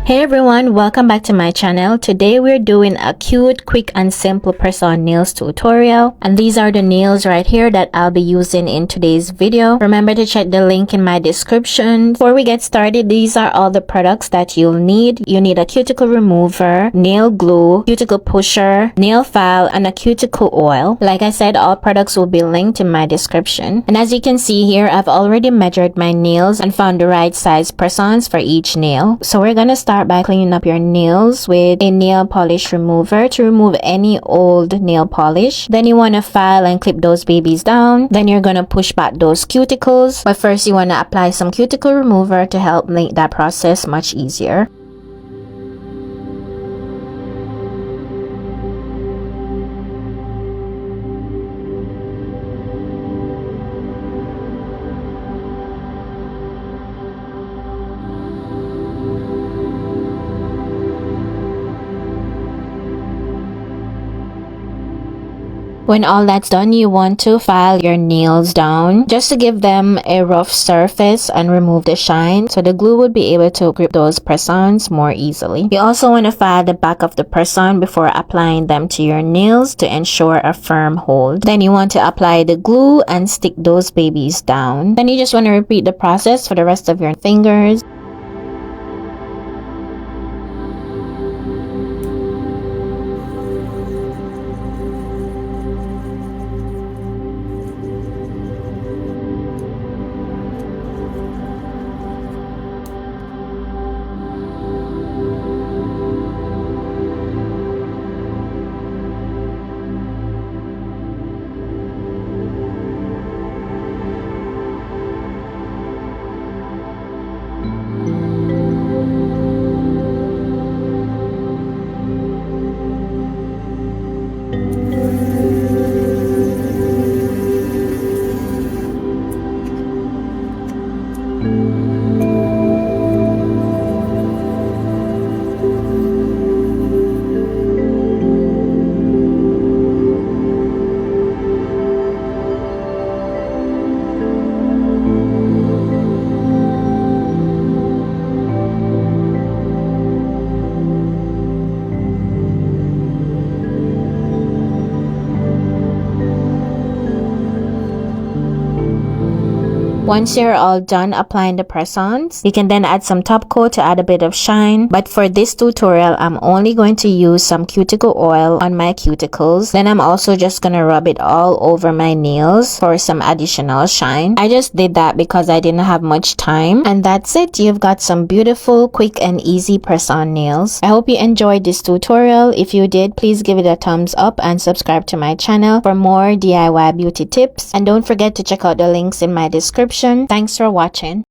Hey everyone, welcome back to my channel. Today we're doing a cute, quick and simple press-on nails tutorial, and these are the nails right here that I'll be using in today's video. Remember to check the link in my description. Before we get started, these are all the products that you'll need. You need a cuticle remover, nail glue, cuticle pusher, nail file, and a cuticle oil. Like I said, all products will be linked in my description. And as you can see here, I've already measured my nails and found the right size press-ons for each nail. So we're gonna start by cleaning up your nails with a nail polish remover to remove any old nail polish. Then you want to file and clip those babies down. Then you're going to push back those cuticles. But first you want to apply some cuticle remover to help make that process much easier. When all that's done, you want to file your nails down just to give them a rough surface and remove the shine, so the glue would be able to grip those press-ons more easily. You also want to file the back of the press-on before applying them to your nails to ensure a firm hold. Then you want to apply the glue and stick those babies down. Then you just want to repeat the process for the rest of your fingers. Once you're all done applying the press-ons, you can then add some top coat to add a bit of shine. But for this tutorial, I'm only going to use some cuticle oil on my cuticles. Then I'm also just gonna rub it all over my nails for some additional shine. I just did that because I didn't have much time. And that's it. You've got some beautiful, quick and easy press-on nails. I hope you enjoyed this tutorial. If you did, please give it a thumbs up and subscribe to my channel for more DIY beauty tips. And don't forget to check out the links in my description. Thanks for watching.